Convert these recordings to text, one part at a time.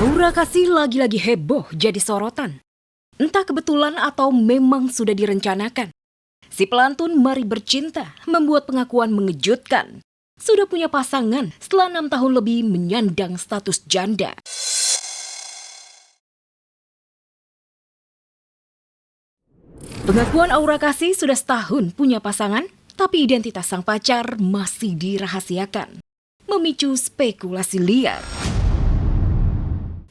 Aura Kasih lagi-lagi heboh jadi sorotan. Entah kebetulan atau memang sudah direncanakan. Si pelantun Mari Bercinta membuat pengakuan mengejutkan. Sudah punya pasangan setelah 6 tahun lebih menyandang status janda. Pengakuan Aura Kasih sudah setahun punya pasangan, tapi identitas sang pacar masih dirahasiakan. Memicu spekulasi liar.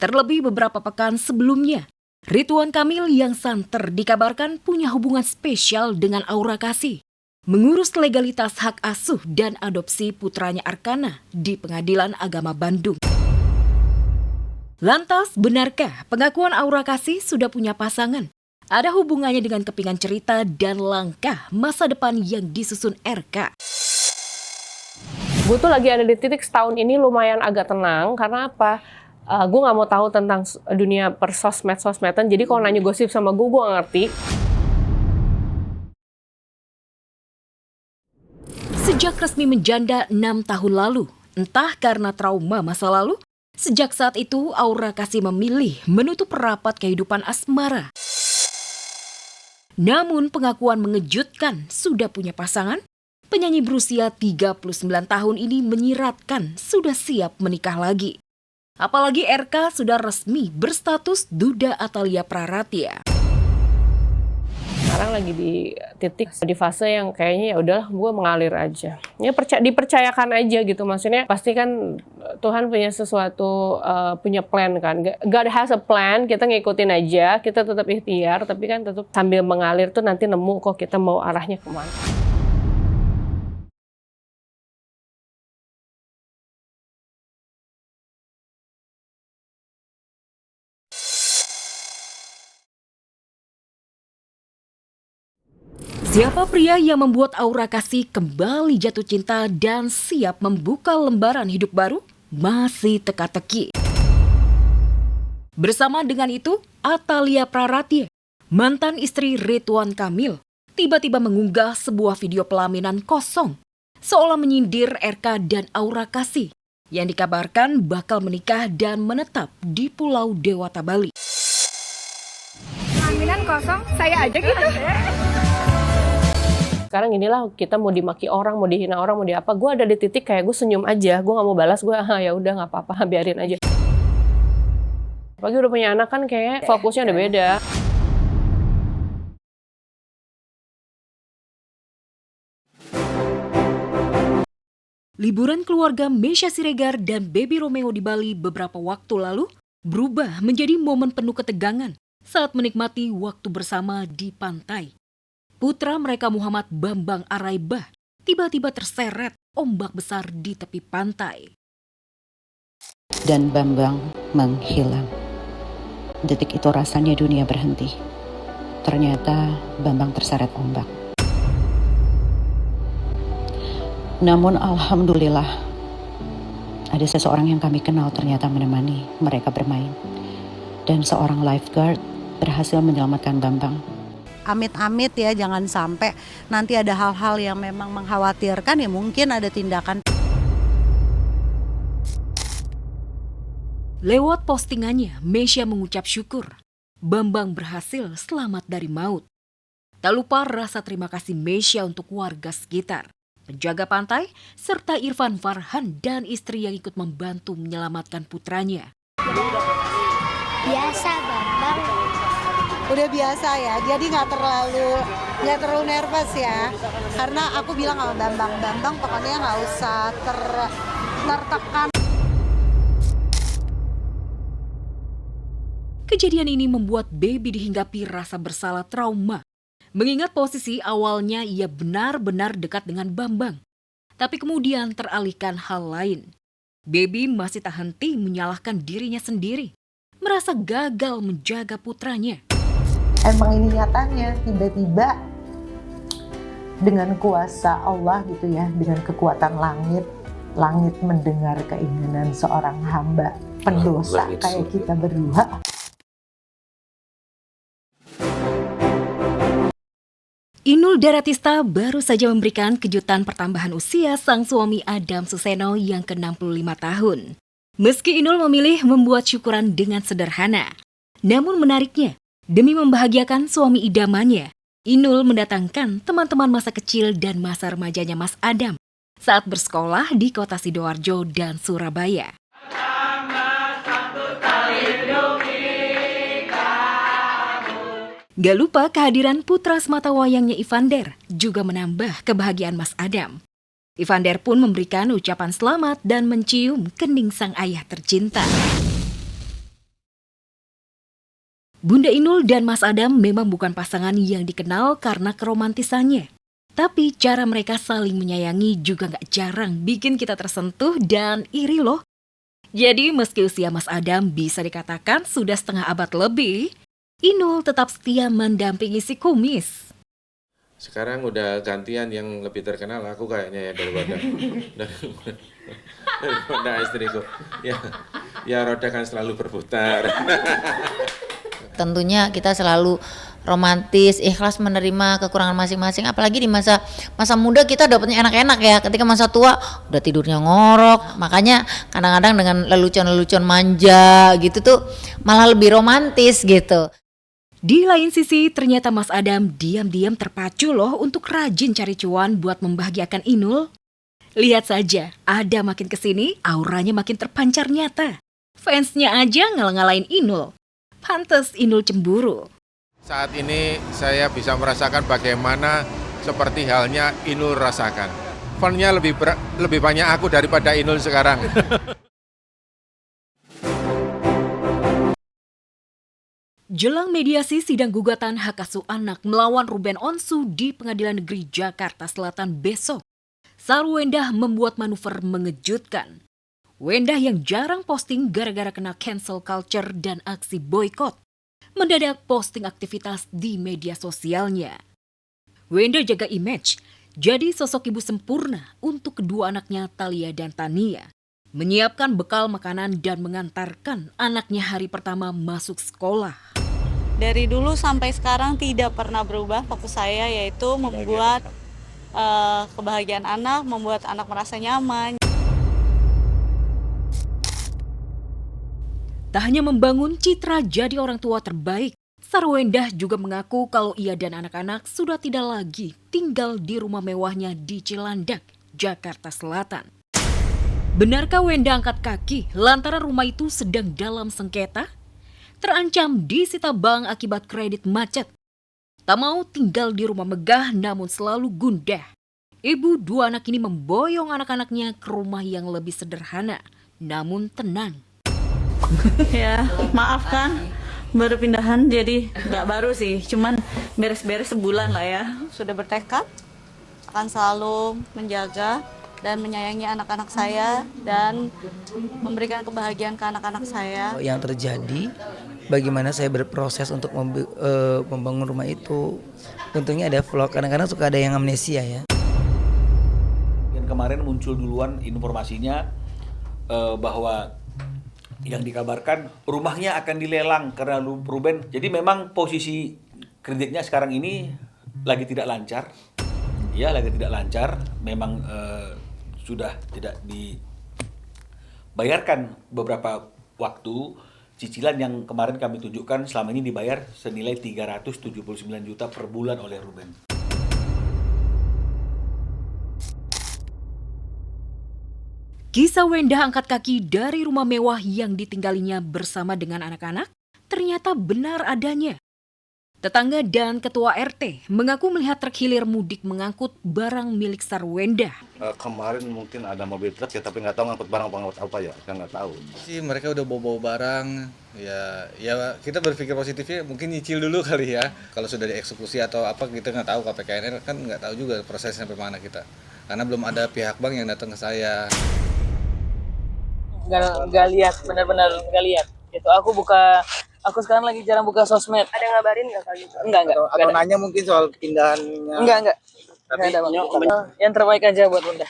Terlebih beberapa pekan sebelumnya, Ridwan Kamil yang santer dikabarkan punya hubungan spesial dengan Aura Kasih. Mengurus legalitas hak asuh dan adopsi putranya Arkana di Pengadilan Agama Bandung. Lantas, benarkah pengakuan Aura Kasih sudah punya pasangan? Ada hubungannya dengan kepingan cerita dan langkah masa depan yang disusun RK. Gue tuh lagi ada di titik setahun ini lumayan agak tenang, karena apa? Gue nggak mau tahu tentang dunia persosmed-sosmedan, jadi kalau nanya gosip sama gue nggak ngerti. Sejak resmi menjanda 6 tahun lalu, entah karena trauma masa lalu, sejak saat itu Aura Kasih memilih menutup rapat kehidupan asmara. Namun pengakuan mengejutkan sudah punya pasangan. Penyanyi berusia 39 tahun ini menyiratkan sudah siap menikah lagi. Apalagi RK sudah resmi berstatus Duda Atalia Praratia. Sekarang lagi di titik, di fase yang kayaknya ya udahlah, gue mengalir aja. Ya dipercayakan aja gitu, maksudnya pasti kan Tuhan punya sesuatu, punya plan kan. God has a plan, kita ngikutin aja, kita tetap ikhtiar, tapi kan tetap sambil mengalir tuh nanti nemu kok kita mau arahnya kemana. Siapa pria yang membuat Aura Kasih kembali jatuh cinta dan siap membuka lembaran hidup baru? Masih teka-teki. Bersama dengan itu, Atalia Praratia, mantan istri Ridwan Kamil, tiba-tiba mengunggah sebuah video pelaminan kosong, seolah menyindir RK dan Aura Kasih, yang dikabarkan bakal menikah dan menetap di Pulau Dewata, Bali. Pelaminan kosong, saya aja gitu. Sekarang inilah kita mau dimaki orang, mau dihina orang, mau di apa, gue ada di titik kayak gue senyum aja, gue nggak mau balas, gue ya udah nggak apa-apa, biarin aja. Apalagi udah punya anak kan kayak fokusnya udah beda. Liburan keluarga Meisya Siregar dan Baby Romeo di Bali beberapa waktu lalu berubah menjadi momen penuh ketegangan saat menikmati waktu bersama di pantai. Putra mereka Muhammad Bambang Araibah tiba-tiba terseret ombak besar di tepi pantai. Dan Bambang menghilang. Detik itu rasanya dunia berhenti. Ternyata Bambang terseret ombak. Namun alhamdulillah, ada seseorang yang kami kenal ternyata menemani mereka bermain. Dan seorang lifeguard berhasil menyelamatkan Bambang. Amit-amit ya, jangan sampai nanti ada hal-hal yang memang mengkhawatirkan, ya mungkin ada tindakan. Lewat postingannya, Meisya mengucap syukur Bambang berhasil selamat dari maut. Tak lupa rasa terima kasih Meisya untuk warga sekitar, penjaga pantai, serta Irfan Farhan dan istri yang ikut membantu menyelamatkan putranya. Biasa, Bambang. Udah biasa ya, jadi nggak terlalu nervous ya. Karena aku bilang sama Bambang pokoknya nggak usah tertekan. Kejadian ini membuat Baby dihinggapi rasa bersalah trauma. Mengingat posisi awalnya ia benar-benar dekat dengan Bambang. Tapi kemudian teralihkan hal lain. Baby masih tak henti menyalahkan dirinya sendiri. Merasa gagal menjaga putranya. Emang ini nyatanya, tiba-tiba dengan kuasa Allah gitu ya, dengan kekuatan langit mendengar keinginan seorang hamba pendosa kayak kita berdua. Inul Daratista baru saja memberikan kejutan pertambahan usia sang suami Adam Suseno yang ke-65 tahun. Meski Inul memilih membuat syukuran dengan sederhana, namun menariknya, demi membahagiakan suami idamannya, Inul mendatangkan teman-teman masa kecil dan masa remajanya Mas Adam saat bersekolah di kota Sidoarjo dan Surabaya. Gak lupa kehadiran putra semata wayangnya Ivander juga menambah kebahagiaan Mas Adam. Ivander pun memberikan ucapan selamat dan mencium kening sang ayah tercinta. Bunda Inul dan Mas Adam memang bukan pasangan yang dikenal karena keromantisannya. Tapi cara mereka saling menyayangi juga gak jarang bikin kita tersentuh dan iri loh. Jadi meski usia Mas Adam bisa dikatakan sudah setengah abad lebih, Inul tetap setia mendampingi si kumis. Sekarang udah gantian yang lebih terkenal aku kayaknya ya daripada istriku. Ya roda kan selalu berputar. Tentunya kita selalu romantis, ikhlas menerima kekurangan masing-masing. Apalagi di masa muda kita dapatnya enak-enak ya. Ketika masa tua udah tidurnya ngorok. Makanya kadang-kadang dengan lelucon-lelucon manja gitu tuh malah lebih romantis gitu. Di lain sisi, ternyata Mas Adam diam-diam terpacu loh untuk rajin cari cuan buat membahagiakan Inul. Lihat saja, Adam makin kesini, auranya makin terpancar nyata. Fansnya aja ngalah-ngalahin Inul. Pantes Inul cemburu. Saat ini saya bisa merasakan bagaimana seperti halnya Inul rasakan. Fannya lebih banyak aku daripada Inul sekarang. Jelang mediasi sidang gugatan hak asuh anak melawan Ruben Onsu di Pengadilan Negeri Jakarta Selatan besok, Sarwendah membuat manuver mengejutkan. Wendah yang jarang posting gara-gara kena cancel culture dan aksi boykot, mendadak posting aktivitas di media sosialnya. Wendah jaga image, jadi sosok ibu sempurna untuk kedua anaknya Thalia dan Tania. Menyiapkan bekal makanan dan mengantarkan anaknya hari pertama masuk sekolah. Dari dulu sampai sekarang tidak pernah berubah fokus saya, yaitu membuat kebahagiaan anak, membuat anak merasa nyaman. Tak hanya membangun citra jadi orang tua terbaik, Sarwendah juga mengaku kalau ia dan anak-anak sudah tidak lagi tinggal di rumah mewahnya di Cilandak, Jakarta Selatan. Benarkah Wendah angkat kaki lantaran rumah itu sedang dalam sengketa? Terancam disita bank akibat kredit macet. Tak mau tinggal di rumah megah namun selalu gundah. Ibu dua anak ini memboyong anak-anaknya ke rumah yang lebih sederhana, namun tenang. Ya, maaf kan, baru pindahan jadi nggak baru sih, cuman beres-beres sebulan lah ya. Sudah bertekad akan selalu menjaga dan menyayangi anak-anak saya dan memberikan kebahagiaan ke anak-anak saya. Yang terjadi, bagaimana saya berproses untuk membangun rumah itu. Untungnya ada vlog, kadang-kadang suka ada yang amnesia ya. Yang kemarin muncul duluan informasinya bahwa yang dikabarkan rumahnya akan dilelang karena Ruben. Jadi memang posisi kreditnya sekarang ini lagi tidak lancar. Ya, lagi tidak lancar. Memang sudah tidak dibayarkan beberapa waktu. Cicilan yang kemarin kami tunjukkan selama ini dibayar senilai 379 juta per bulan oleh Ruben. Kisah Wendah angkat kaki dari rumah mewah yang ditinggalinya bersama dengan anak-anak ternyata benar adanya. Tetangga dan ketua RT mengaku melihat truk hilir mudik mengangkut barang milik Sarwendah. Kemarin mungkin ada mobil truk ya, tapi nggak tahu ngangkut barang apa ya, kita nggak tahu. Sih mereka udah bawa barang, ya kita berpikir positifnya mungkin nyicil dulu kali ya. Kalau sudah dieksekusi atau apa kita nggak tahu, KPKNR kan nggak tahu juga prosesnya sampai mana kita. Karena belum ada pihak bank yang datang ke saya. Nggak lihat, benar-benar nggak lihat. Itu aku sekarang lagi jarang buka sosmed. Ada ngabarin nggak kali itu? Enggak. Atau nanya mungkin soal pindahannya. Enggak. Nggak ada. Yang terbaik aja buat Bunda.